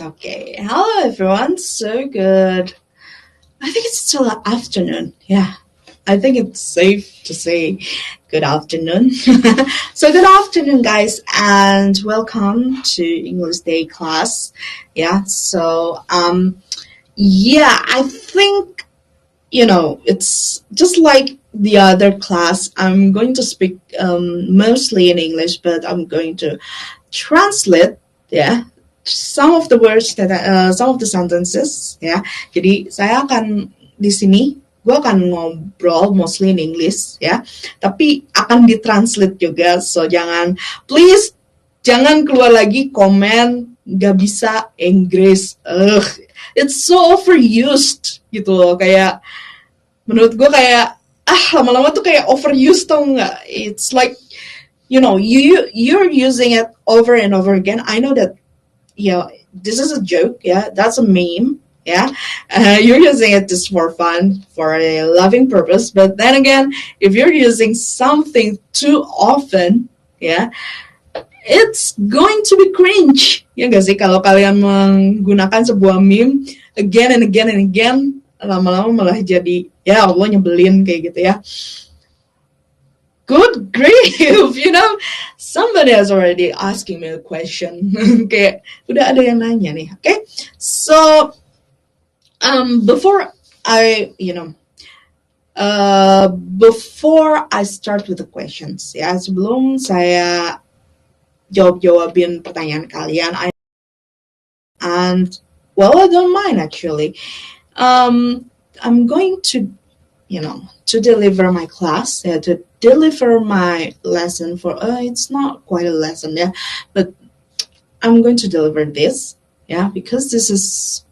Okay, hello everyone. So good. I think it's still afternoon. Yeah, I think it's safe to say good afternoon. So good afternoon, guys, and welcome to English Day class. Yeah. Yeah, I think it's just like the other class. I'm going to speak mostly in English, but I'm going to translate, yeah, some of the words some of the sentences, ya. Jadi saya akan di sini gue akan ngobrol mostly in English, ya, tapi akan ditranslate juga. So please jangan keluar lagi komen nggak bisa Inggris. It's so overused gitu loh, kayak menurut gue kayak lama-lama tuh kayak overused, tau nggak? It's like you're using it over and over again. I know that this is a joke, yeah, that's a meme, yeah. You're using it just for fun, for a loving purpose, but then again, if you're using something too often, yeah, it's going to be cringe, ya gak sih? Kalau kalian menggunakan sebuah meme again and again and again, lama-lama malah jadi ya Allah nyebelin kayak gitu ya. Good grief, somebody has already asking me a question. Kayak udah ada yang nanya nih, okay? So, before I start with the questions, ya, sebelum saya jawabin pertanyaan kalian, I don't mind actually. I'm going to deliver my class, to deliver my lesson for, it's not quite a lesson, yeah, but I'm going to deliver this, yeah, because this is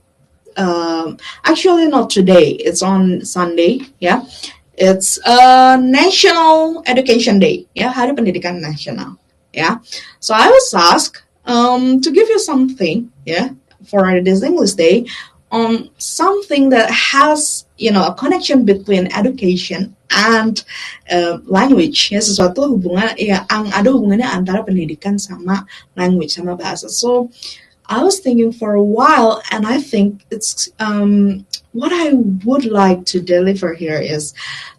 actually not today, it's on Sunday, yeah. It's National Education Day, yeah, Hari Pendidikan Nasional, yeah. So I was asked to give you something, yeah, for this English Day on something that has a connection between education and language, ya, sesuatu hubungan ya, ada hubungannya antara pendidikan sama language, sama bahasa. So I was thinking for a while, and I think it's what I would like to deliver here is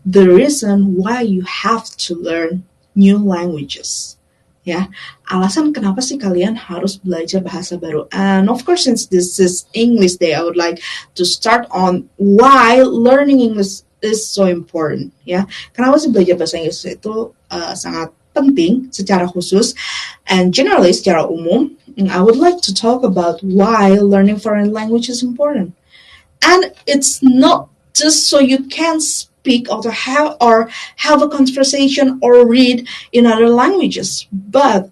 the reason why you have to learn new languages. Ya, alasan kenapa sih kalian harus belajar bahasa baru? And of course, since this is English Day, I would like to start on why learning English is so important. Ya, kenapa sih belajar bahasa Inggris itu sangat penting secara khusus, and generally secara umum. I would like to talk about why learning foreign language is important. And it's not just so you can speak or have a conversation or read in other languages, but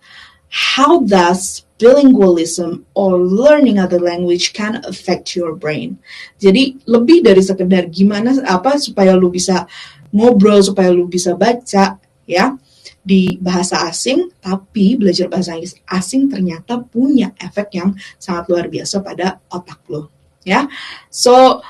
how does bilingualism or learning other language can affect your brain. Jadi lebih dari sekedar gimana supaya lu bisa ngobrol, supaya lu bisa baca, ya, di bahasa asing, tapi belajar bahasa Inggris asing ternyata punya efek yang sangat luar biasa pada otak lo, ya. So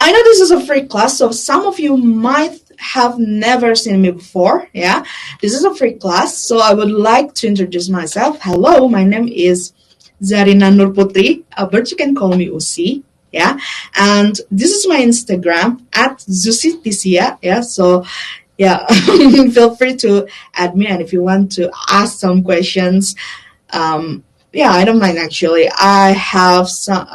I know this is a free class, so some of you might have never seen me before, yeah. This is a free class, so I would like to introduce myself. Hello, my name is Zarina Nurputri, but you can call me Usi, yeah. And this is my Instagram at Zusitisia, yeah. So yeah, feel free to add me, and if you want to ask some questions, yeah, I don't mind actually. I have some,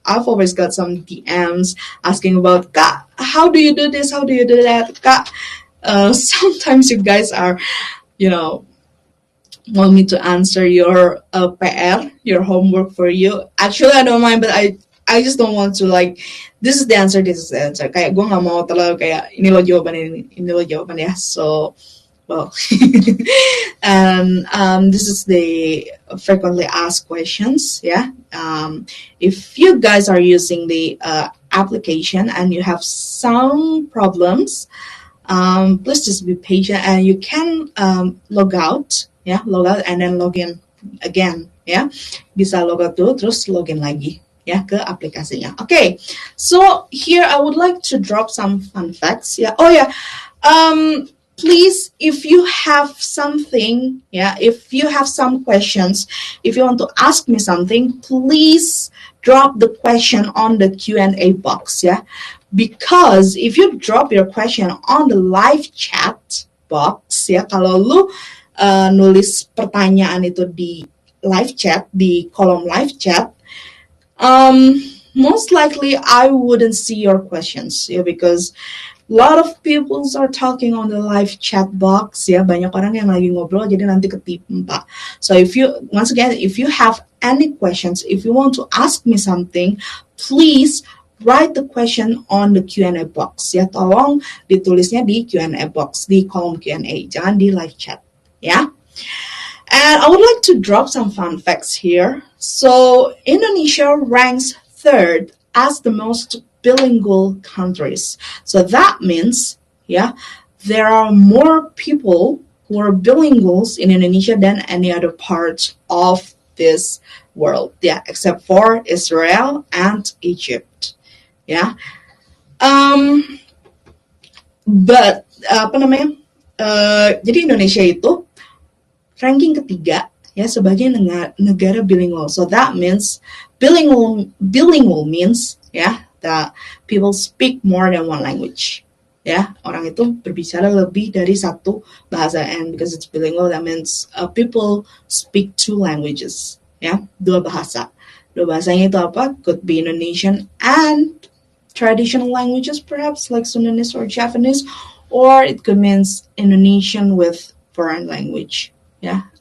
I've always got some DMs asking about, Kak, how do you do this? How do you do that? Kak, sometimes you guys are, want me to answer your PR, your homework for you. Actually, I don't mind, but I just don't want to, like, this is the answer, this is the answer. Kayak gue gak mau terlalu kayak ini lo jawaban ya. So, well, and this is the frequently asked questions, yeah. If you guys are using the application and you have some problems, please just be patient, and you can log out and then log in again, ya. Bisa log out dulu terus login lagi, ya, ke aplikasinya. Okay, so here I would like to drop some fun facts, ya. Oh ya, Please, if you have something, if you have some questions, if you want to ask me something, please drop the question on the Q&A box, because if you drop your question on the live chat box, kalau lu nulis pertanyaan itu di live chat, di kolom live chat, most likely I wouldn't see your questions, because a lot of people are talking on the live chat box, banyak orang yang lagi ngobrol, jadi nanti ketimpa. So if you have any questions, if you want to ask me something, please write the question on the Q&A box, tolong ditulisnya di Q&A box, di kolom Q&A, jangan di live chat, And I would like to drop some fun facts here. So Indonesia ranks third as the most bilingual countries. So that means, there are more people who are bilinguals in Indonesia than any other part of this world. Except for Israel and Egypt. But jadi Indonesia itu ranking ketiga sebagai negara bilingual. So that means bilingual means that people speak more than one language. Orang itu berbicara lebih dari satu bahasa, and because it's bilingual, that means people speak two languages. Dua bahasa. Dua bahasanya itu apa? Could be Indonesian and traditional languages, perhaps like Sundanese or Japanese, or it could mean Indonesian with foreign language.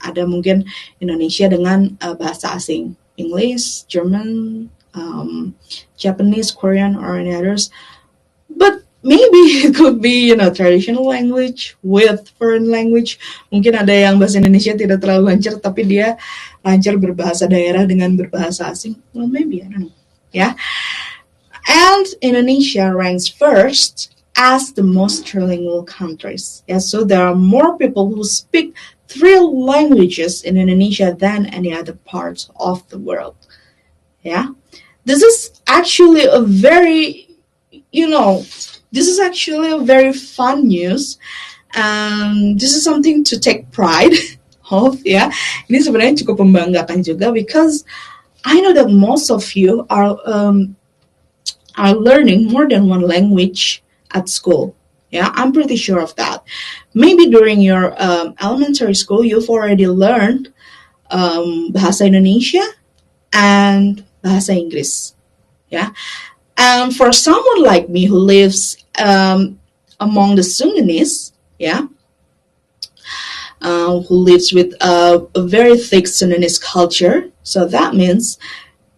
Ada mungkin Indonesia dengan bahasa asing, English, German, Japanese, Korean, or any others. But maybe it could be, traditional language with foreign language. Mungkin ada yang bahasa Indonesia tidak terlalu lancar, tapi dia lancar berbahasa daerah dengan berbahasa asing. Well, maybe, I don't know. And Indonesia ranks first as the most trilingual countries. So there are more people who speak 3 languages in Indonesia than any other part of the world. This is actually a very, fun news. And this is something to take pride of, Ini sebenarnya cukup membanggakan juga, because I know that most of you are learning more than one language at school. I'm pretty sure of that. Maybe during your elementary school, you've already learned bahasa Indonesia and bahasa Inggris. And for someone like me who lives among the Sundanese, who lives with a very thick Sundanese culture, so that means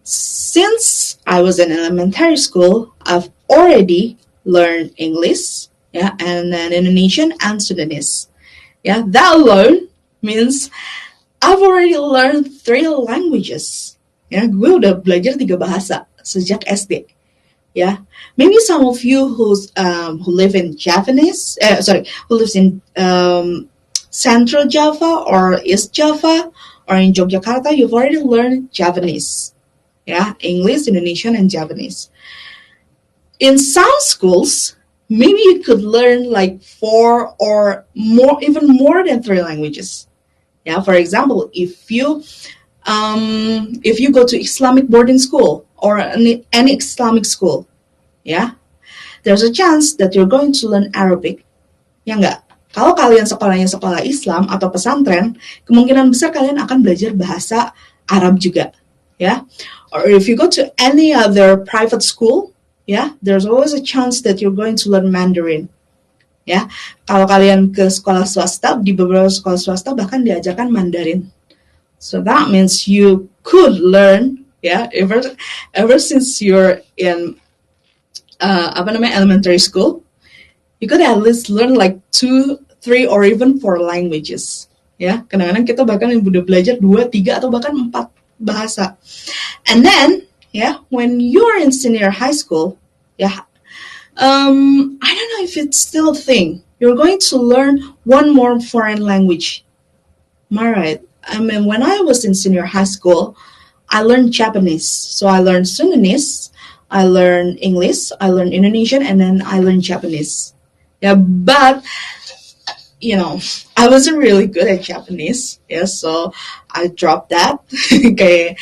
since I was in elementary school, I've already learned English, and then Indonesian and Sundanese. That alone means I've already learned 3 languages. Gue udah belajar 3 bahasa sejak SD. Maybe some of you who live in who lives in Central Java or East Java or in Yogyakarta, you've already learned Javanese. English, Indonesian, and Javanese. In some schools, maybe you could learn like 4 or more, even more than 3 languages. For example, if you go to Islamic boarding school or any Islamic school, there's a chance that you're going to learn Arabic. Enggak? Kalau kalian sekolahnya sekolah Islam atau pesantren, kemungkinan besar kalian akan belajar bahasa Arab juga. Or if you go to any other private school, there's always a chance that you're going to learn Mandarin. Kalau kalian ke sekolah swasta, di beberapa sekolah swasta bahkan diajarkan Mandarin. So that means you could learn, ever since you're in elementary school, you could at least learn like 2, 3, or even 4 languages. Kadang-kadang kita bahkan udah belajar 2, 3, atau bahkan 4 bahasa. And then, when you're in senior high school, I don't know if it's still a thing. You're going to learn 1 more foreign language. Am I right? I mean, when I was in senior high school, I learned Japanese. So I learned Sundanese, I learned English, I learned Indonesian, and then I learned Japanese. But I wasn't really good at Japanese. Yeah, so I dropped that. Okay,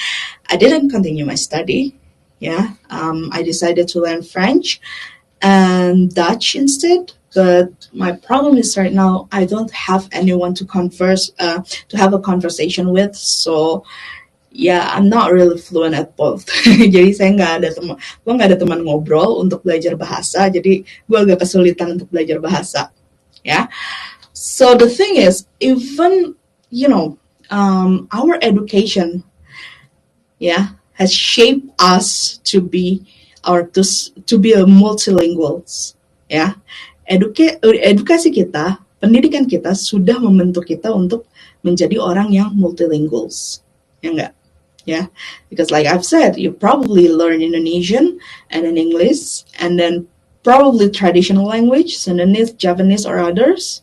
I didn't continue my study. Yeah, I decided to learn French and Dutch instead. But my problem is right now I don't have anyone to have a conversation with. So yeah, I'm not really fluent at both. Jadi saya gue nggak ada teman ngobrol untuk belajar bahasa. Jadi gue agak kesulitan untuk belajar bahasa. Ya, so the thing is, even our education, yeah, has shaped us to be a multilinguals. Ya, edukasi kita, pendidikan kita sudah membentuk kita untuk menjadi orang yang multilinguals. Ya enggak? Yeah, because like I've said, you probably learn Indonesian and then English and then probably traditional language, Sundanese, Japanese, or others,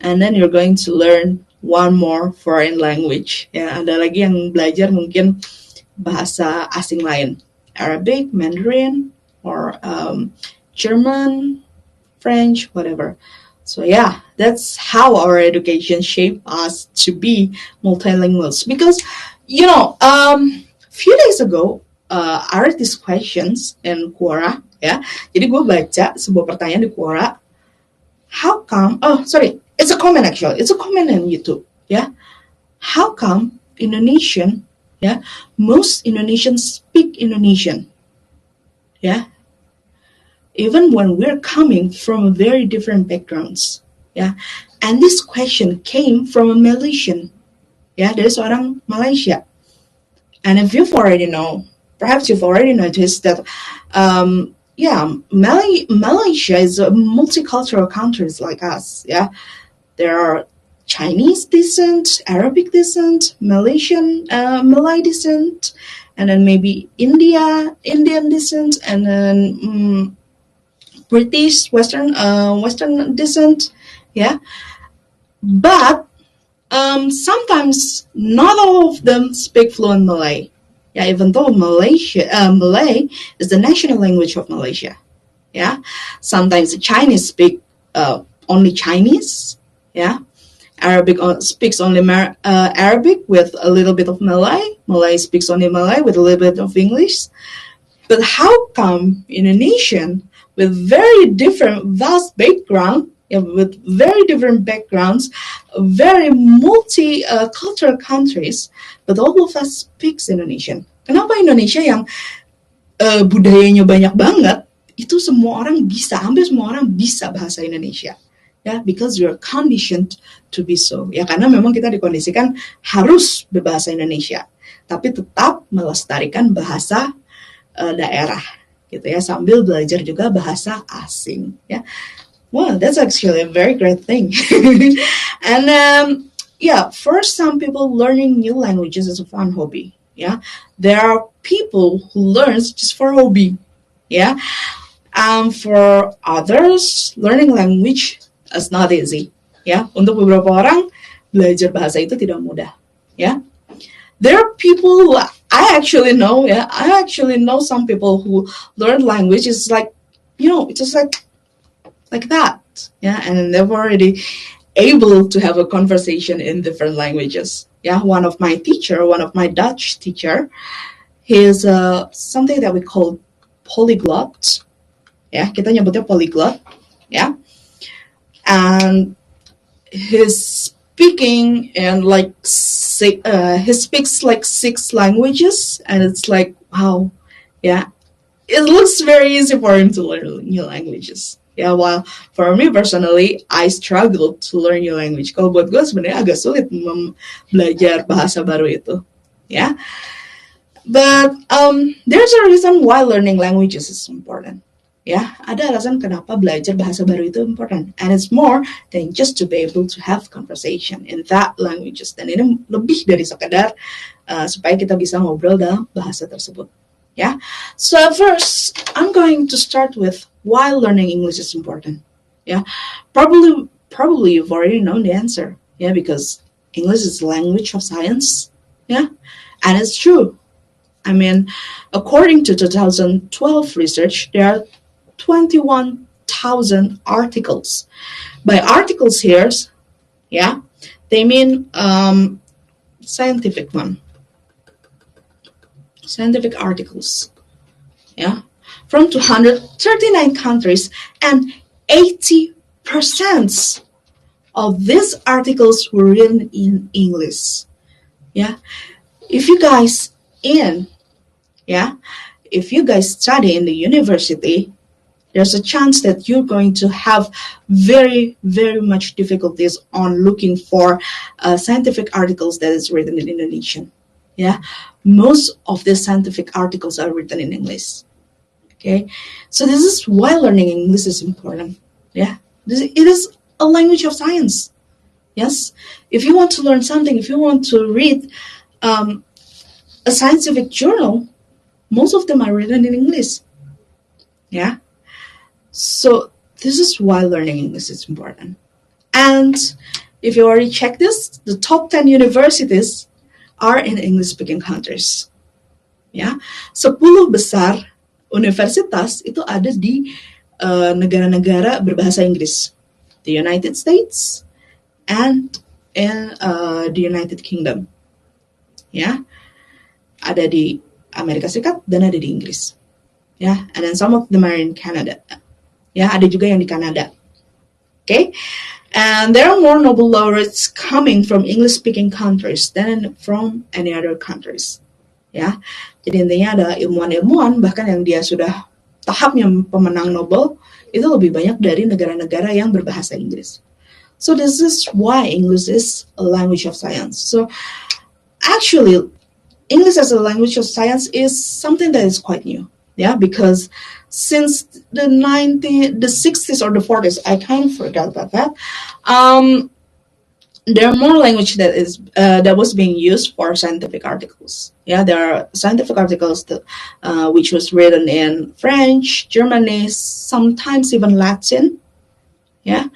and then you're going to learn one more foreign language. Ya, ada lagi yang belajar mungkin bahasa asing lain, Arabic, Mandarin, or German, French, whatever. So yeah, that's how our education shaped us to be multilinguals. Because few days ago, I read these questions in Quora, ya. Jadi gue baca sebuah pertanyaan di Quora. How come? Oh, sorry, it's a comment actually. It's a comment on YouTube, ya. How come Indonesian, ya, most Indonesians speak Indonesian, ya, even when we're coming from very different backgrounds, ya. And this question came from a Malaysian. Ya, dari seorang Malaysia. And if you've already know, perhaps you've already noticed that, Malaysia is a multicultural country like us. Yeah, there are Chinese descent, Arabic descent, Malay descent, and then maybe Indian descent, and then British, Western descent. Yeah, but sometimes not all of them speak fluent Malay. Yeah, even though Malay is the national language of Malaysia. Yeah, sometimes the Chinese speak only Chinese. Yeah, Arabic speaks only Arabic with a little bit of Malay. Malay speaks only Malay with a little bit of English. But how come Indonesian with very different vast background, with very different backgrounds, very multicultural countries, but all of us speaks Indonesian? Kenapa Indonesia yang budayanya banyak banget, itu semua orang bisa, hampir semua orang bisa bahasa Indonesia? Ya, because we are conditioned to be so. Ya, karena memang kita dikondisikan harus berbahasa Indonesia, tapi tetap melestarikan bahasa daerah, gitu ya, sambil belajar juga bahasa asing. Ya, well, that's actually a very great thing. And for some people, learning new languages is a fun hobby. Yeah, there are people who learns just for hobby. Yeah, for others, learning language is not easy. Ya, untuk beberapa orang belajar bahasa itu tidak mudah. Ya, there are people who I actually know. Yeah, I actually know some people who learn language is like, just like that. Yeah, and they've already able to have a conversation in different languages. Yeah, one of my Dutch teacher, he's something that we call polyglot. Yeah, kita nyebutnya polyglot. Yeah, and he's speaking and he speaks like 6 languages, and it's like, wow, yeah, it looks very easy for him to learn new languages. Yeah, while for me personally, I struggled to learn new language. Kalau buat gue sebenarnya agak sulit belajar bahasa baru itu. Yeah, but there's a reason why learning languages is important. Ya, ada alasan kenapa belajar bahasa baru itu important, and it's more than just to be able to have conversation in that languages. Dan ini lebih dari sekedar supaya kita bisa ngobrol dalam bahasa tersebut. Yeah, so first I'm going to start with why learning English is important. Yeah, probably you've already known the answer. Yeah, because English is the language of science. Yeah, and it's true. I mean, according to 2012 research, there are 21,000 articles. By articles here, Yeah, they mean scientific one, scientific articles. Yeah, from 239 countries, and 80% of these articles were written in English. Yeah, if you guys in yeah if you guys study in the university, there's a chance that you're going to have very, very much difficulties on looking for scientific articles that is written in Indonesian. Yeah, most of the scientific articles are written in English. Okay, so this is why learning English is important. Yeah, it is a language of science. Yes, if you want to learn something, if you want to read a scientific journal, most of them are written in English. Yeah. So this is why learning English is important. And if you already checked this, the top 10 universities are in English-speaking countries. Ya, 10 besar universitas itu ada di negara-negara berbahasa Inggris. The United States and in the United Kingdom. Ya, ada di Amerika Serikat dan ada di Inggris. Ya, and then some of them are in Canada. Ya, ada juga yang di Kanada. Okay, and there are more Nobel laureates coming from English-speaking countries than from any other countries. Ya, jadi intinya ada ilmuwan-ilmuwan bahkan yang dia sudah tahapnya pemenang Nobel itu lebih banyak dari negara-negara yang berbahasa Inggris. So this is why English is a language of science. So actually, English as a language of science is something that is quite new. Yeah, because since the 60s or the 40s, I kind of forgot about that. There are more language that was being used for scientific articles. Yeah, there are scientific articles that which was written in French, Germanese, sometimes even Latin. Yeah,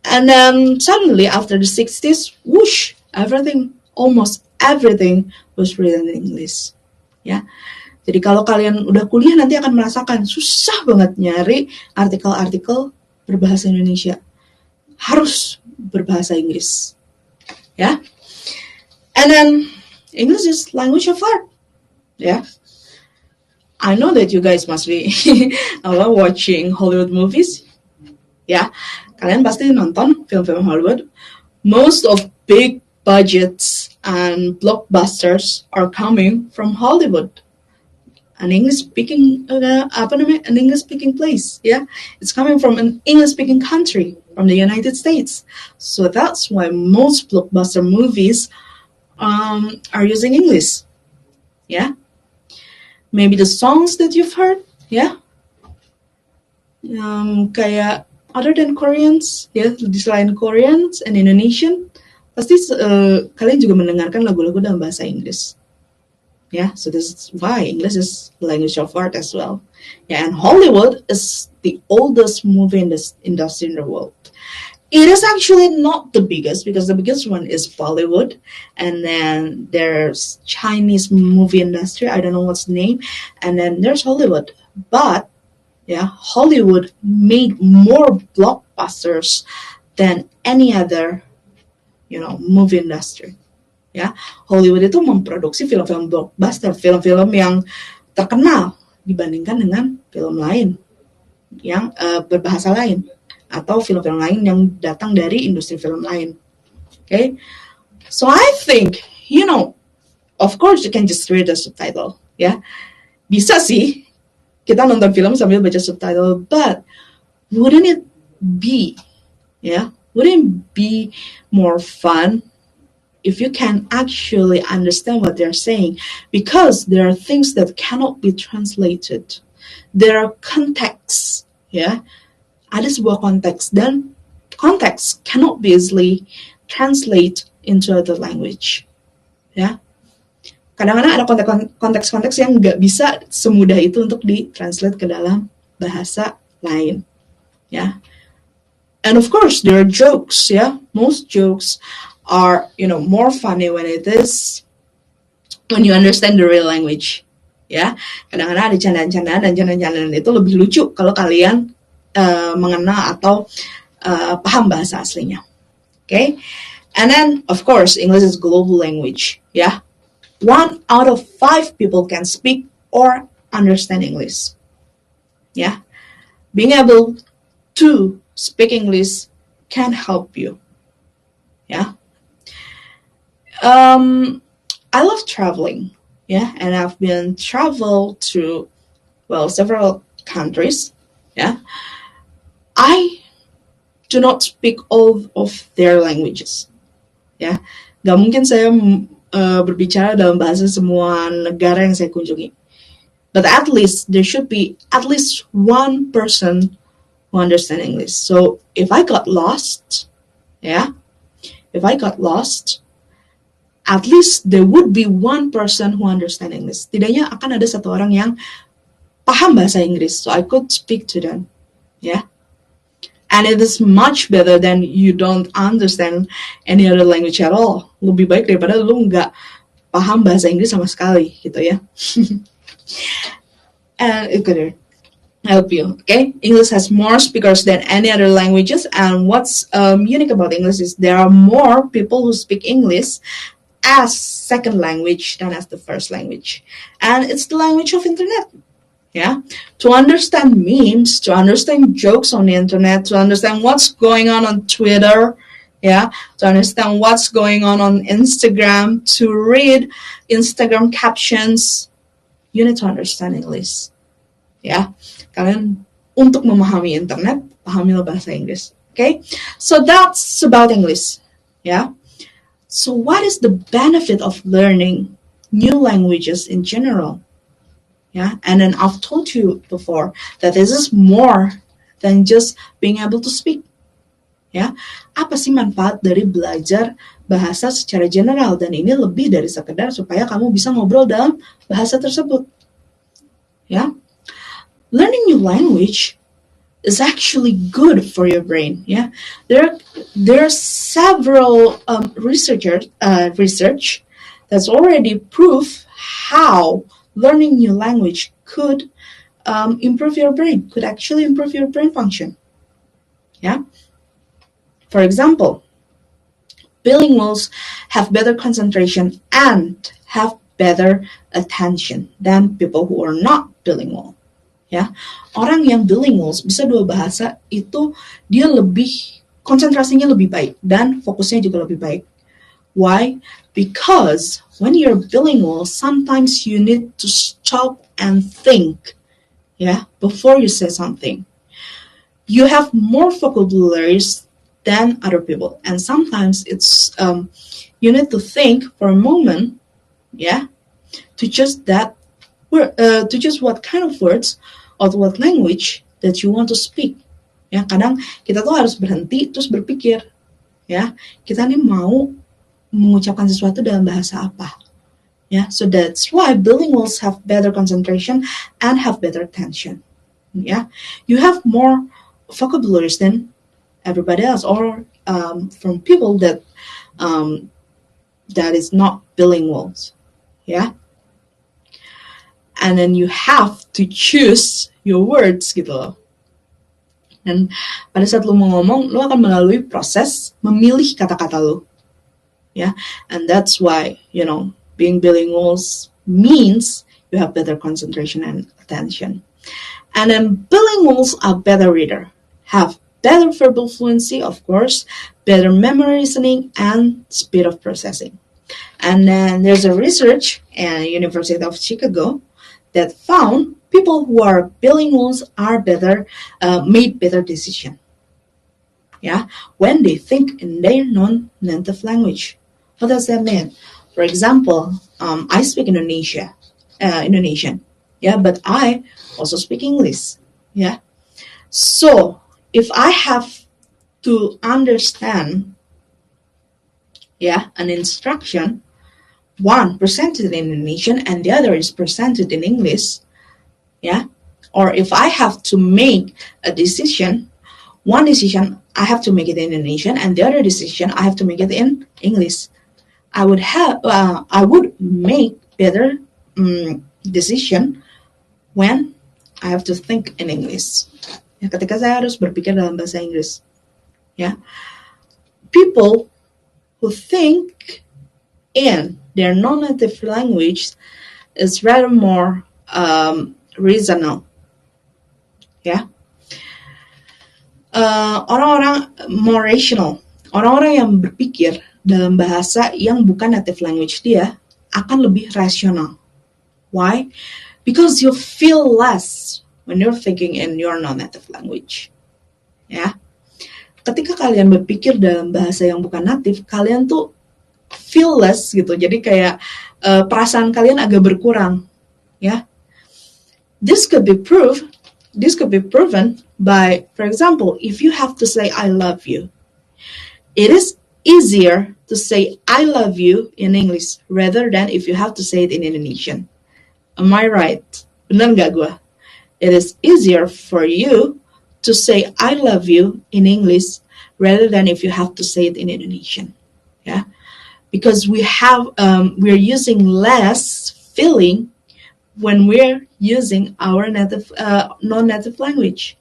and then suddenly after the 60s, whoosh, almost everything was written in English. Yeah. Jadi kalau kalian udah kuliah nanti akan merasakan susah banget nyari artikel-artikel berbahasa Indonesia. Harus berbahasa Inggris. Ya. And then English is language of art. Ya. I know that you guys must be watching Hollywood movies. Ya. Kalian pasti nonton film-film Hollywood. Most of big budgets and blockbusters are coming from Hollywood. An English-speaking place, yeah. It's coming from an English-speaking country, from the United States. So that's why most blockbuster movies are using English, yeah. Maybe the songs that you've heard, yeah. Kayak other than Koreans, ya, selain Koreans and Indonesian, pasti kalian juga mendengarkan lagu-lagu dalam bahasa Inggris. Yeah, so this is why English is the language of art as well. Yeah, and Hollywood is the oldest movie industry in the world. It is actually not the biggest, because the biggest one is Bollywood, and then there's Chinese movie industry, I don't know what's the name, and then there's Hollywood. But yeah, Hollywood made more blockbusters than any other, movie industry. Ya, Hollywood itu memproduksi film-film blockbuster, film-film yang terkenal dibandingkan dengan film lain yang berbahasa lain atau film-film lain yang datang dari industri film lain. Okay, so I think of course you can just read the subtitle. Ya, bisa sih kita nonton film sambil baca subtitle, but wouldn't it be more fun if you can actually understand what they're saying, because there are things that cannot be translated. There are contexts, ya. Ada sebuah konteks, dan konteks cannot be easily translate into other language, ya. Kadang-kadang ada konteks-konteks yang nggak bisa semudah itu untuk ditranslate ke dalam bahasa lain, ya. And of course, there are jokes, ya. Most jokes are more funny when you understand the real language, ya. Kadang-kadang ada candaan-candaan, dan candaan-candaan itu lebih lucu kalau kalian mengenal atau paham bahasa aslinya. Okay, and then of course English is global language. Yeah, 1 out of 5 people can speak or understand English. Yeah, being able to speak English can help you. Yeah. Um, I love traveling. Yeah, and I've been traveled to several countries. Yeah, I do not speak all of their languages. Ya, nggak mungkin saya berbicara dalam bahasa semua negara yang saya kunjungi. But at least there should be at least one person who understands English. So if I got lost, yeah, if I got lost, at least there would be one person who understands English. Tidaknya akan ada satu orang yang paham bahasa Inggris, so I could speak to them. Yeah. And it is much better than you don't understand any other language at all. Lebih baik daripada lu nggak paham bahasa Inggris sama sekali, gitu ya. And it could help you, okay? English has more speakers than any other languages, and what's unique about English is there are more people who speak English as second language than as the first language. And it's the language of internet. Yeah, to understand memes, to understand jokes on the internet, to understand what's going on Twitter, yeah, to understand what's going on Instagram, to read Instagram captions, you need to understand English. Ya, kalian untuk memahami internet, pahamilah bahasa Inggris. Okay, so that's about English. Yeah, so what is the benefit of learning new languages in general? Yeah, and then I've told you before that this is more than just being able to speak. Ya, apa sih manfaat dari belajar bahasa secara general? Dan ini lebih dari sekedar supaya kamu bisa ngobrol dalam bahasa tersebut. Ya, learning new language is actually good for your brain. Yeah, there are several research that's already proof how learning new language could improve your brain, could actually improve your brain function. Yeah. For example, bilinguals have better concentration and have better attention than people who are not bilingual. Ya, orang yang bilinguals bisa 2 bahasa itu dia lebih konsentrasinya lebih baik dan fokusnya juga lebih baik. Why? Because when you're bilingual, sometimes you need to stop and think, yeah, before you say something. You have more vocabularies than other people, and sometimes it's you need to think for a moment, yeah, to just what kind of words or what language that you want to speak. Ya, kadang kita tuh harus berhenti terus berpikir, ya, kita nih mau mengucapkan sesuatu dalam bahasa apa. Yeah, so that's why bilinguals have better concentration and have better attention. Yeah, you have more vocabularies than everybody else, or from people that is not bilinguals. Yeah, and then you have to choose your words gitu loh. Dan pada saat lu mau ngomong, lu akan melalui proses memilih kata-kata lu. Yeah, and that's why, being bilinguals means you have better concentration and attention. And then bilinguals are better reader, have better verbal fluency, of course, better memory reasoning, and speed of processing. And then there's a research at the University of Chicago that found people who are bilinguals are made better decision. Yeah, when they think in their non-native language. What does that mean? For example, I speak Indonesian, yeah, but I also speak English, yeah. So if I have to understand, yeah, an instruction, one presented in Indonesian and the other is presented in English, yeah, or if I have to make a decision, one decision I have to make it in Indonesian and the other decision I have to make it in English. I would make better decision when I have to think in English. Ya, ketika saya harus berpikir dalam bahasa Inggris. Ya. people who think in their non-native language is rather more reasonable. Ya, orang-orang more rational, orang-orang yang berpikir dalam bahasa yang bukan native language dia akan lebih rasional. Why? Because you feel less when you're thinking in your non-native language. Ya, ketika kalian berpikir dalam bahasa yang bukan native, kalian tuh feel less gitu. Jadi kayak perasaan kalian agak berkurang. Ya, this could be proven by, for example, if you have to say I love you, it is easier to say I love you in English rather than if you have to say it in Indonesian. Am I right? Benar nggak gue? It is easier for you to say I love you in English rather than if you have to say it in Indonesian. Yeah, because we're using less feeling when we're using our non-native language.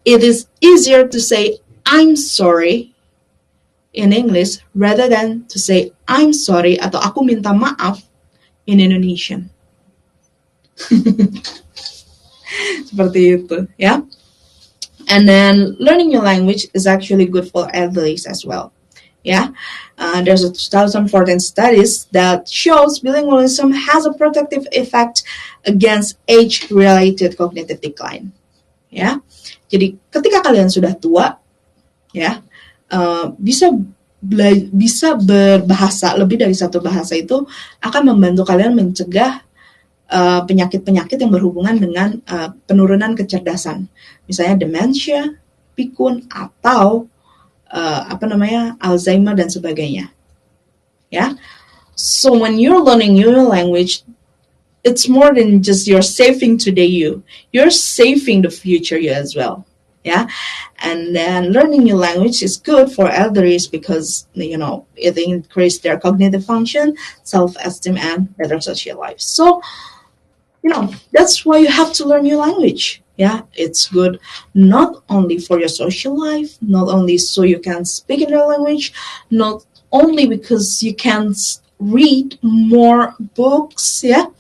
It is easier to say I'm sorry in English rather than to say I'm sorry atau aku minta maaf in Indonesian. Seperti itu, ya. And then learning new language is actually good for elderly as well. Yeah, there's a 2014 studies that shows bilingualism has a protective effect against age-related cognitive decline. Ya, jadi ketika kalian sudah tua, ya, bisa berbahasa lebih dari satu bahasa itu akan membantu kalian mencegah penyakit-penyakit yang berhubungan dengan penurunan kecerdasan, misalnya demensia, pikun, atau Alzheimer dan sebagainya. Ya, so when you're learning new language, it's more than just you're saving today you're saving the future you as well. Yeah, and then learning new language is good for elderly because it increases their cognitive function, self-esteem, and better social life. So that's why you have to learn new language. Yeah, it's good not only for your social life, not only so you can speak in your language, not only because you can read more books, ya.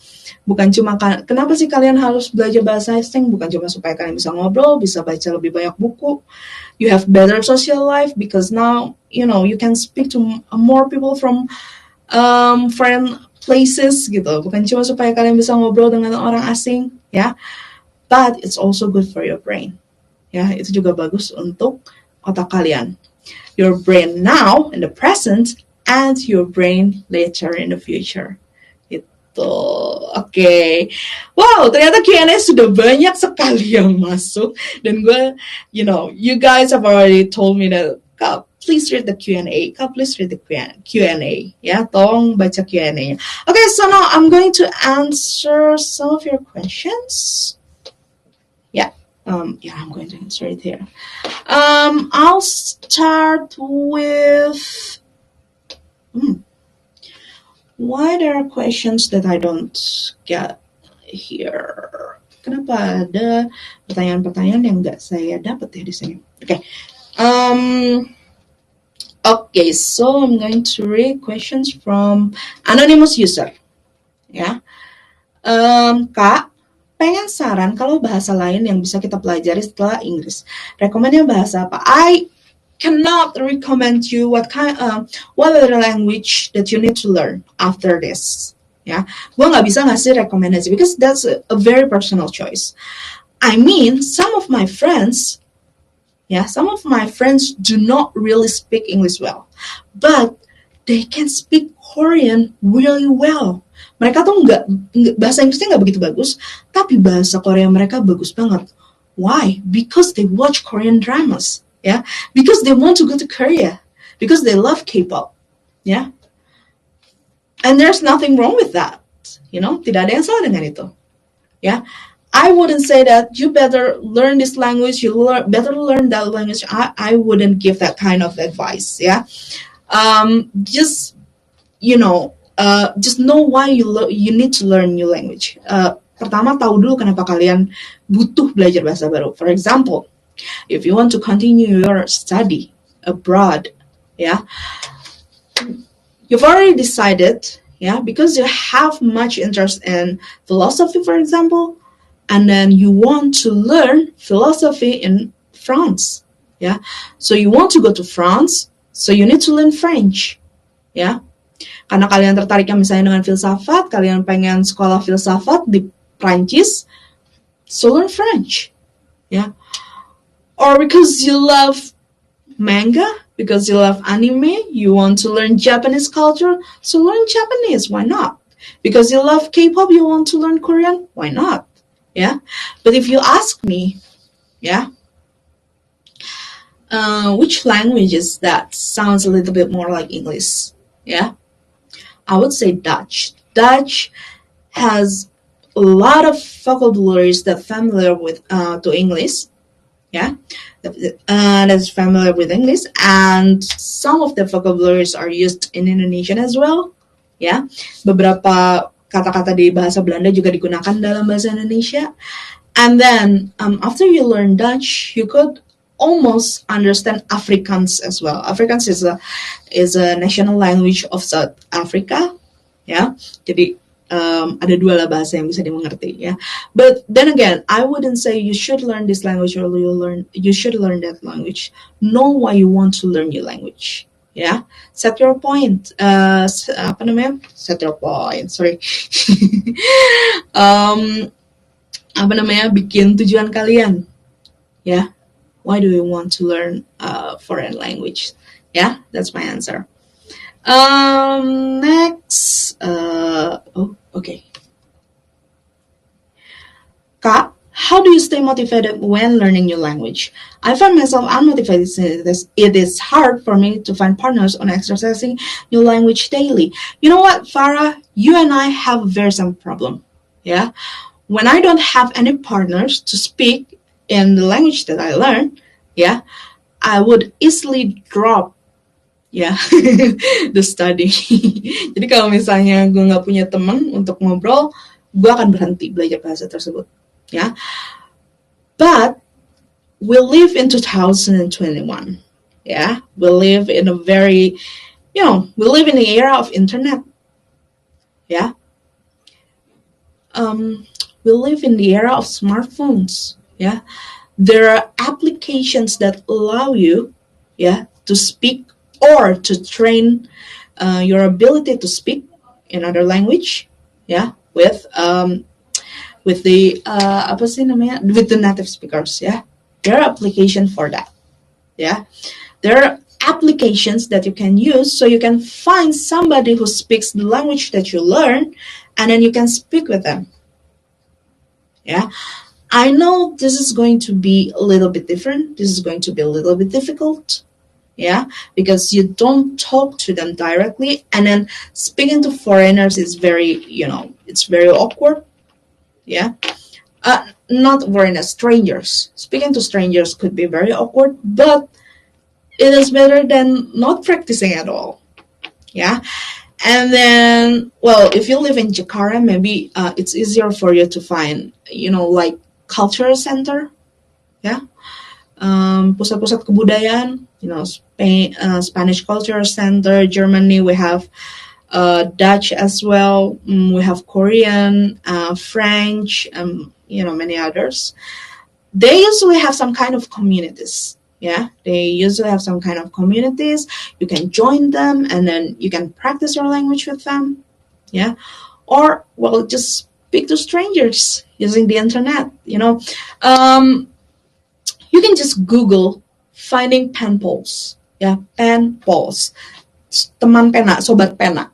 Bukan cuma kenapa sih kalian harus belajar bahasa asing? Bukan cuma supaya kalian bisa ngobrol, bisa baca lebih banyak buku. You have better social life because now you can speak to more people from foreign places gitu. Bukan cuma supaya kalian bisa ngobrol dengan orang asing, ya. But it's also good for your brain. Ya, itu juga bagus untuk otak kalian. Your brain now in the present and your brain later in the future. Itu. Oke. Wow, ternyata Q&A sudah banyak sekali yang masuk dan gue, you guys have already told me that please read the Q&A. Please read the Q&A. Ya, tolong baca Q&A-nya. Okay, so now I'm going to answer some of your questions. I'm going to answer it here. I'll start with why there are questions that I don't get here. Kenapa ada pertanyaan-pertanyaan yang nggak saya dapat ya di sini? Okay, so I'm going to read questions from anonymous user. Ya, Kak, pengen saran kalau bahasa lain yang bisa kita pelajari setelah Inggris. Rekomendnya bahasa apa? I cannot recommend you what other language that you need to learn after this. Ya, gue nggak bisa ngasih rekomendasi because that's a very personal choice. I mean, some of my friends do not really speak English well, but they can speak Korean really well. Mereka tuh bahasa Inggrisnya nggak begitu bagus, tapi bahasa Korea mereka bagus banget. Why? Because they watch Korean dramas, ya. Because they want to go to Korea, because they love K-pop, ya. And there's nothing wrong with that, Tidak ada yang salah dengan itu, ya. I wouldn't say that you better learn this language, better learn that language. I wouldn't give that kind of advice, ya. Just know why you need to learn new language. Pertama, tahu dulu kenapa kalian butuh belajar bahasa baru. For example, if you want to continue your study abroad, Yeah, you've already decided, yeah, because you have much interest in philosophy, for example, and then you want to learn philosophy in France. Yeah, so you want to go to France, so you need to learn French. Ya, karena kalian tertariknya misalnya dengan filsafat, kalian pengen sekolah filsafat di Prancis, so learn French. Yeah, or because you love manga, because you love anime, you want to learn Japanese culture, so learn Japanese. Why not? Because you love K-pop, you want to learn Korean. Why not? Yeah, but if you ask me, yeah, which languages that sounds a little bit more like English? Yeah, I would say Dutch. Dutch has a lot of vocabularies that familiar with to English. Yeah, that's familiar with English, and some of the vocabularies are used in Indonesian as well. Ya, beberapa kata-kata di bahasa Belanda juga digunakan dalam bahasa Indonesia. And then after you learn Dutch, you could almost understand Afrikaans as well. Afrikaans is a national language of South Africa. Ya, jadi ada dua lah bahasa yang bisa dimengerti, ya. But then again, I wouldn't say you should learn this language or you should learn that language. Know why you want to learn your language. Ya, set your point. Apa namanya? Set your point. Sorry. Apa namanya? Bikin tujuan kalian. Ya, why do you want to learn foreign language? Yeah, that's my answer. Next. Okay. Kak, how do you stay motivated when learning new language? I find myself unmotivated. It is hard for me to find partners on exercising new language daily. You know what, Farah? You and I have a very same problem. Yeah? When I don't have any partners to speak in the language that I learn, yeah, I would easily drop the study. Jadi kalau misalnya gue nggak punya teman untuk ngobrol, gue akan berhenti belajar bahasa tersebut. Yeah, but we live in 2021. Yeah, we live in a very, we live in the era of internet. Yeah, we live in the era of smartphones. Yeah, there are applications that allow you, to speak or to train your ability to speak in other language, with the with the native speakers, there are applications for that, there are applications that you can use so you can find somebody who speaks the language that you learn, and then you can speak with them. I know this is going to be a little bit different. This is going to be a little bit difficult. Because you don't talk to them directly, and then speaking to foreigners is very, it's very awkward. Not foreigners, strangers. Speaking to strangers could be very awkward, but it is better than not practicing at all. And then, well, if you live in Jakarta, maybe it's easier for you to find, like cultural center. Pusat-pusat kebudayaan, Spanish Cultural Center, Germany, we have Dutch as well, we have Korean, French, many others. They usually have some kind of communities. They usually have some kind of communities. You can join them, and then you can practice your language with them. Or, well, just speak to strangers using the internet. You can just Google finding pen pals. Pen pals. Teman pena, sobat pena.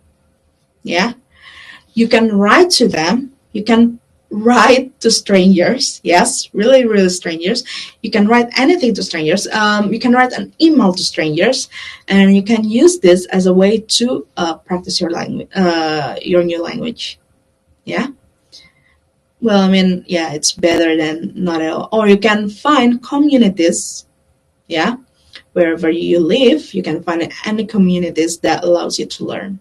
You can write to them. You can write to strangers. Yes, really, really strangers. You can write anything to strangers. You can write an email to strangers, and you can use this as a way to practice your language, your new language. Well, I mean, it's better than not at all. Or you can find communities, wherever you live, you can find any communities that allows you to learn,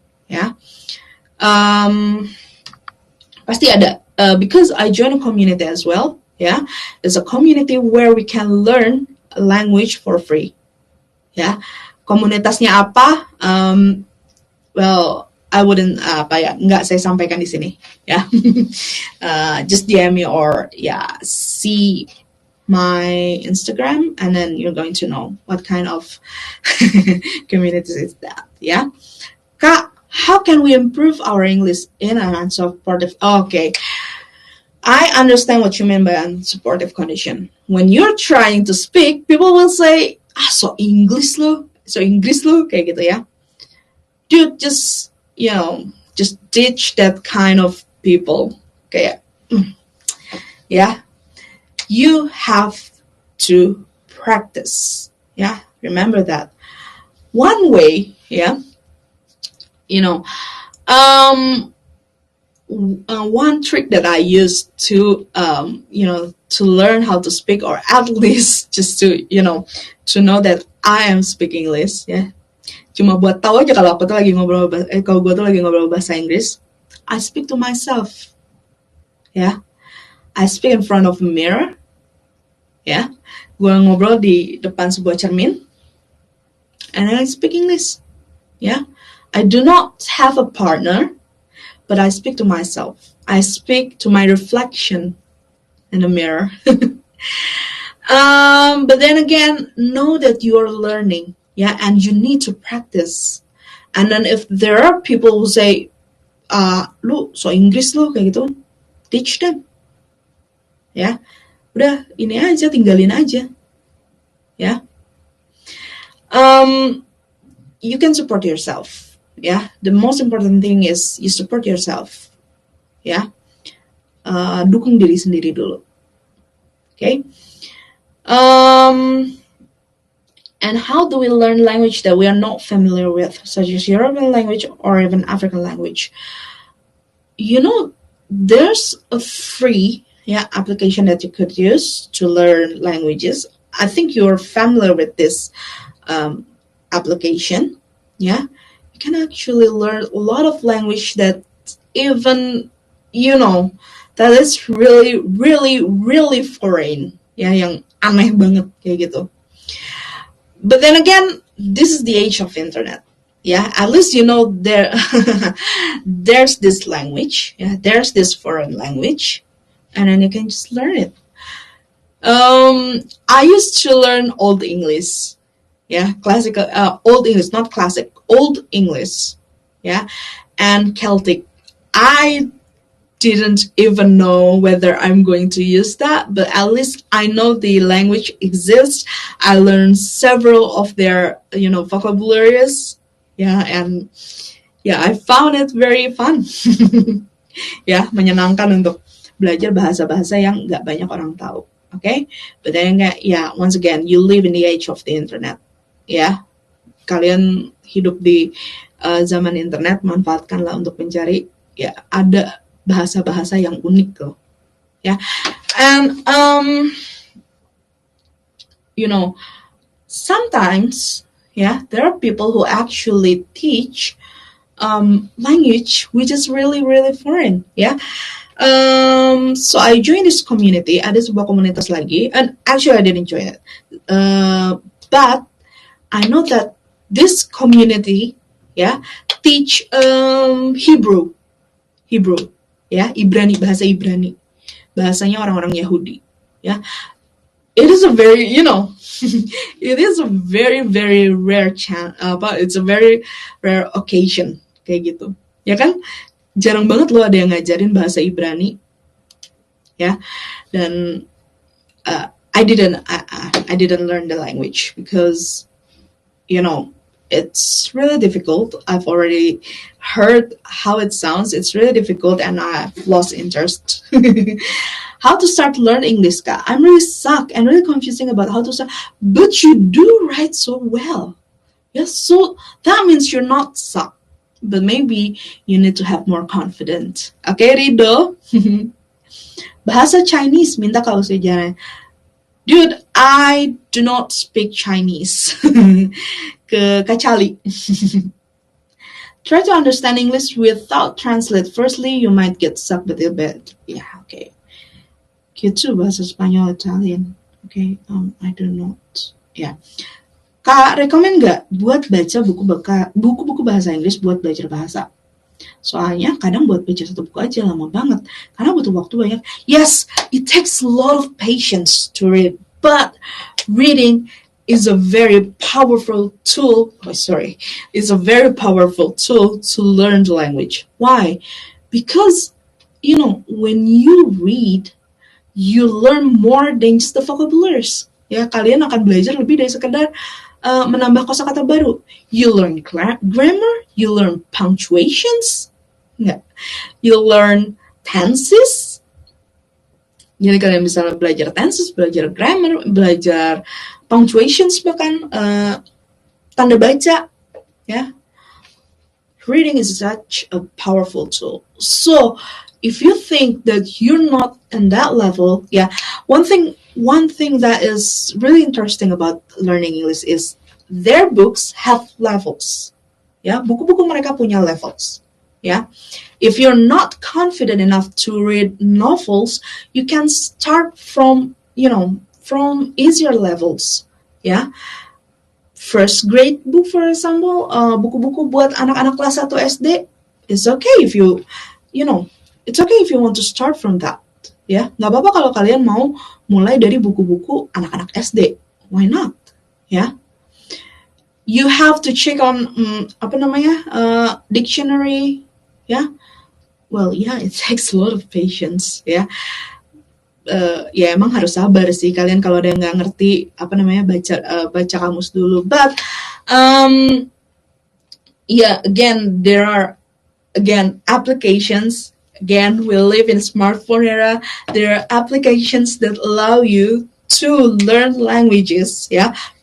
Pasti ada, because I joined a community as well, It's a community where we can learn a language for free, Komunitasnya apa? Well, I wouldn't nggak saya sampaikan di sini ya. Just DM me or see my Instagram, and then you're going to know what kind of communities is that. Yeah, Kak, how can we improve our English in an unsupportive? Okay, I understand what you mean by unsupportive condition. When you're trying to speak, people will say, so English lo, kayak gitu ya. Dude, just ditch that kind of people. Okay, yeah. You have to practice. Yeah, remember that. One way, one trick that I use to, to learn how to speak, or at least just to, to know that I am speaking English, ya. Cuma buat tahu aja kalau aku tuh lagi kalau gue tuh lagi ngobrol bahasa Inggris, I speak to myself, ya. I speak in front of a mirror, ya. Gue ngobrol di depan sebuah cermin, and I speak English, ya. I do not have a partner, but I speak to myself. I speak to my reflection in the mirror. But then again, know that you are learning, and you need to practice. And then if there are people who say, lu so Inggris lu kayak gitu, teach them. Ya, udah ini aja, tinggalin aja. Ya, you can support yourself. Yeah, the most important thing is you support yourself. Yeah, dukung diri sendiri dulu. Okay. And how do we learn language that we are not familiar with, such as European language or even African language? There's a free application that you could use to learn languages. I think you're familiar with this application. Yeah, you can actually learn a lot of language that even that is really, really, really foreign. Yeah, yang aneh banget kayak gitu. But then again, this is the age of internet. Yeah, at least there's this language. Yeah, there's this foreign language, and then you can just learn it. I used to learn Old English. Yeah, classical, Old English, not classic, Old English. Yeah, and Celtic. I didn't even know whether I'm going to use that, but at least I know the language exists. I learned several of their, vocabularies. Yeah, and I found it very fun. Ya, menyenangkan untuk belajar bahasa-bahasa yang nggak banyak orang tahu. Okay? But then, once again, you live in the age of the internet. Ya, kalian hidup di zaman internet, manfaatkanlah untuk mencari, ada bahasa-bahasa yang unik loh, ya. And sometimes, there are people who actually teach language which is really, really foreign, ya. So I joined this community. Ada sebuah komunitas lagi, and actually I didn't join it, but I know that this community, teach Hebrew. Ibrani, bahasa Ibrani, bahasanya orang-orang Yahudi. It is a very, it is a very, very rare but it's a very rare occasion kayak gitu. Ya kan? Jarang banget loh ada yang ngajarin bahasa Ibrani. Ya. Dan I didn't learn the language because it's really difficult. I've already heard how it sounds. It's really difficult, and I've lost interest. How to start learn English, Kak? I'm really suck and really confusing about how to start. But you do write so well. Yes, so that means you're not suck. But maybe you need to have more confidence. Okay, Rido? Bahasa Chinese, minta kalau sejarah. Dude, I do not speak Chinese. Kecuali. Try to understand English without translate. Firstly, you might get stuck with a bit. Yeah, okay. Q2 bahasa Spanyol, Italian. Okay, I do not. Yeah. Kak, rekomen nggak buat baca buku-buku bahasa Inggris buat belajar bahasa? Soalnya kadang buat baca satu buku aja lama banget, karena butuh waktu banyak. Yes, it takes a lot of patience to read, but reading is a very powerful tool. It's a very powerful tool to learn the language. Why? Because, when you read, you learn more than just the vocabularies. Ya, kalian akan belajar lebih dari sekedar menambah kosakata baru. You learn grammar, you learn punctuations, you learn tenses. Jadi kalian bisa belajar tenses, belajar grammar, belajar punctuations, bahkan tanda baca. Ya, reading is such a powerful tool. So if you think that you're not in that level, one thing that is really interesting about learning English is their books have levels. Ya, buku-buku mereka punya levels. Ya, if you're not confident enough to read novels, you can start from easier levels. Ya, first grade book, for example, buku-buku buat anak-anak kelas 1 SD, it's okay if it's okay if you want to start from that. Ya, nggak apa-apa kalau kalian mau mulai dari buku-buku anak-anak SD. Why not? Ya, you have to check on dictionary. Ya, well, it takes a lot of patience. Ya, emang harus sabar sih kalian kalau ada yang nggak ngerti baca kamus dulu. But again, there are applications. Again, we live in smartphone era. There are applications that allow you to learn languages,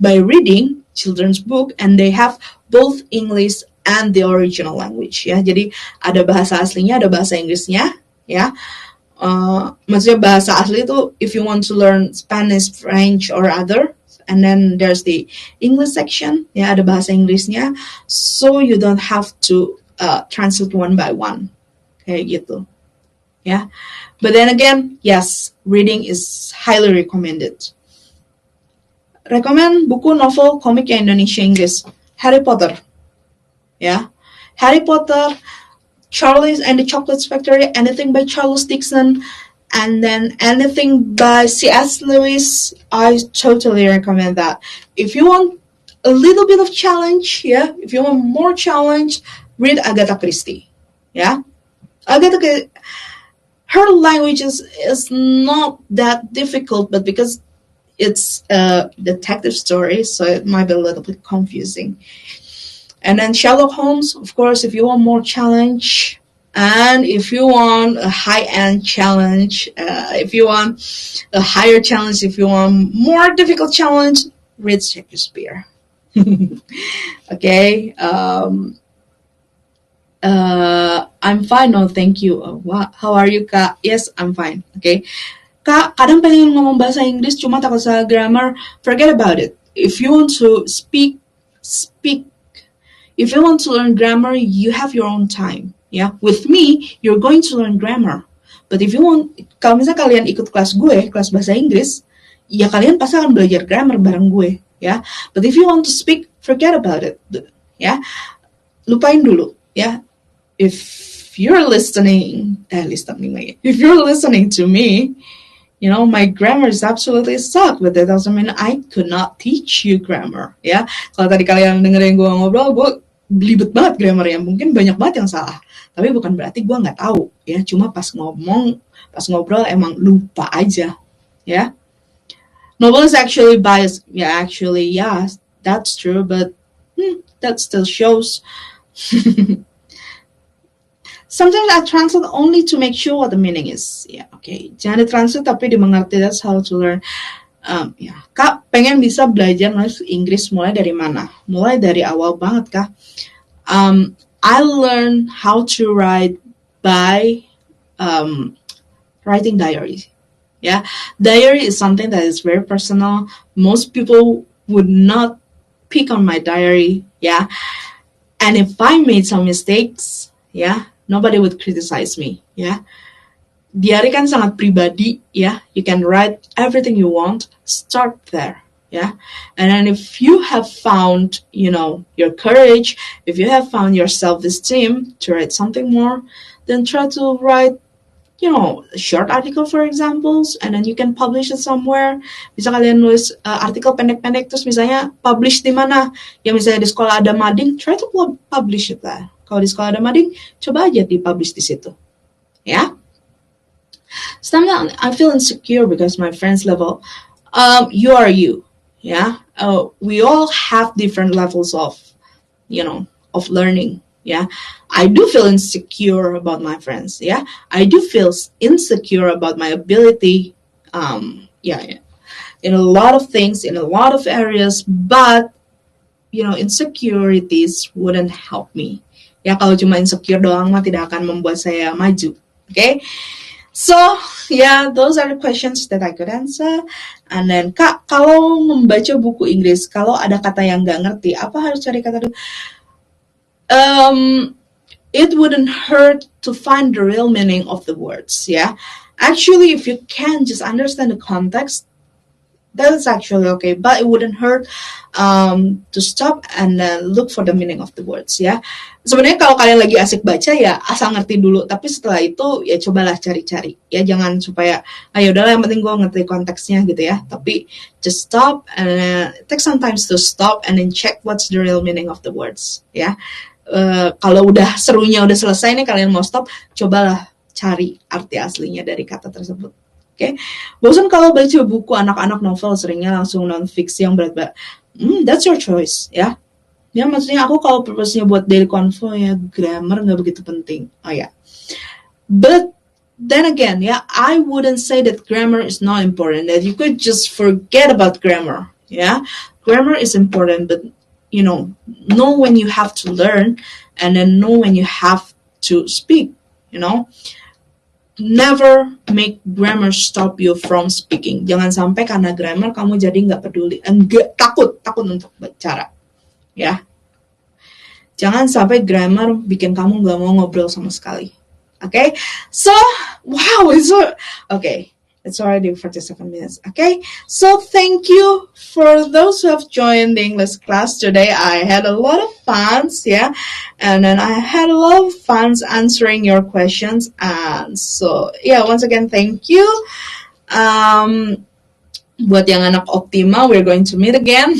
by reading children's book, and they have both English and the original language. Ya, jadi ada bahasa aslinya, ada bahasa Inggrisnya. Ya, maksudnya bahasa asli itu if you want to learn Spanish, French, or other, and then there's the English section. Ya, ada bahasa Inggrisnya, so you don't have to translate one by one. Kayak gitu. Ya. But then again, yes, reading is highly recommended. Rekomen buku novel komik yang Indonesia Inggris. Harry Potter. Ya. Harry Potter, Charlie and the Chocolate Factory, anything by Charles Dickens, and then anything by C.S. Lewis. I totally recommend that. If you want a little bit of challenge, if you want more challenge, read Agatha Christie. Yeah. Agatha, her language is not that difficult, but because it's a detective story, so it might be a little bit confusing. And then Sherlock Holmes, of course, if you want more challenge, and if you want a high-end challenge, if you want a higher challenge, if you want more difficult challenge, read Shakespeare. Okay. I'm fine, no thank you. How are you, Kak? Yes, I'm fine. Okay. Kak, kadang pengen ngomong bahasa Inggris cuma takut salah grammar. Forget about it. If you want to speak. If you want to learn grammar, you have your own time. Yeah, with me, you're going to learn grammar. But if you want, kalau misalnya kalian ikut kelas gue, kelas bahasa Inggris, ya kalian pasti akan belajar grammar bareng gue. Ya, but if you want to speak, forget about it. Ya, lupain dulu. Ya, if you're listening to me, my grammar is absolutely suck, but that doesn't mean I could not teach you grammar. Ya, kalau tadi kalian dengerin gue ngobrol, gue belibet banget grammarnya, mungkin banyak banget yang salah. Tapi bukan berarti gue nggak tahu, ya. Cuma pas ngobrol emang lupa aja, ya. Novel is actually biased. Yeah, that's true, but that still shows. Sometimes I translate only to make sure what the meaning is. Yeah, okay. Jangan ditranslate tapi dimengerti. That's how to learn. Kak, pengen bisa belajar nulis Inggris mulai dari mana? Mulai dari awal banget, Kak. I learned how to write by writing diary. Yeah, diary is something that is very personal. Most people would not pick on my diary. Yeah, and if I made some mistakes, nobody would criticize me. Yeah, diary kan sangat pribadi. Yeah, you can write everything you want. Start there. Yeah. And then if you have found, your courage, if you have found your self-esteem to write something more, then try to write, a short article for examples, and then you can publish it somewhere. Bisa kalian nulis artikel pendek-pendek, terus misalnya publish di mana? Ya misalnya di sekolah ada mading, try to publish it lah. Kalau di sekolah ada mading, coba aja di-publish di situ. Ya. Sometimes I feel insecure because my friends level. You are you. Yeah. We all have different levels of, of learning. Yeah, I do feel insecure about my friends. Yeah, I do feel insecure about my ability. Yeah, in a lot of things, in a lot of areas, but insecurities wouldn't help me. Ya, kalau cuma insecure doang mah tidak akan membuat saya maju. Okay, so yeah, those are the questions that I could answer. And then, Kak, kalau membaca buku Inggris, kalau ada kata yang nggak ngerti, apa harus cari kata dulu? It wouldn't hurt to find the real meaning of the words. Yeah, actually, if you can just understand the context, that is actually okay. But it wouldn't hurt to stop and look for the meaning of the words. Ya, sebenarnya kalau kalian lagi asik baca ya asal ngerti dulu. Tapi setelah itu ya cobalah cari-cari. Ya jangan supaya ayo udahlah yang penting gue ngerti konteksnya gitu ya. Tapi just stop and take some time to stop and then check what's the real meaning of the words. Ya. Kalau udah serunya udah selesai nih kalian mau stop, cobalah cari arti aslinya dari kata tersebut. Oke, bosan kalau baca buku anak-anak novel seringnya langsung non-fiksi yang berat-berat. That's your choice, ya. Ya maksudnya aku kalau purpose-nya buat daily convo ya grammar nggak begitu penting. Oh ya, but then again, ya, I wouldn't say that grammar is not important. That you could just forget about grammar. Ya, grammar is important, but know when you have to learn and then know when you have to speak, Never make grammar stop you from speaking. Jangan sampai karena grammar kamu jadi nggak peduli, takut untuk bicara, ya. Jangan sampai grammar bikin kamu nggak mau ngobrol sama sekali. Okay? So, wow, it's already 47 minutes. Okay, so thank you for those who have joined the English class today. I had a lot of fun, yeah, and then I had a lot of fun answering your questions. And so, yeah, once again, thank you. Buat yang anak Optima, we're going to meet again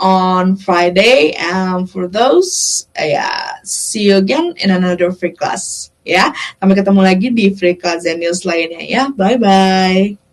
on Friday. And for those, see you again in another free class. Ya, sampai ketemu lagi di free class Zenius lainnya ya. Bye-bye.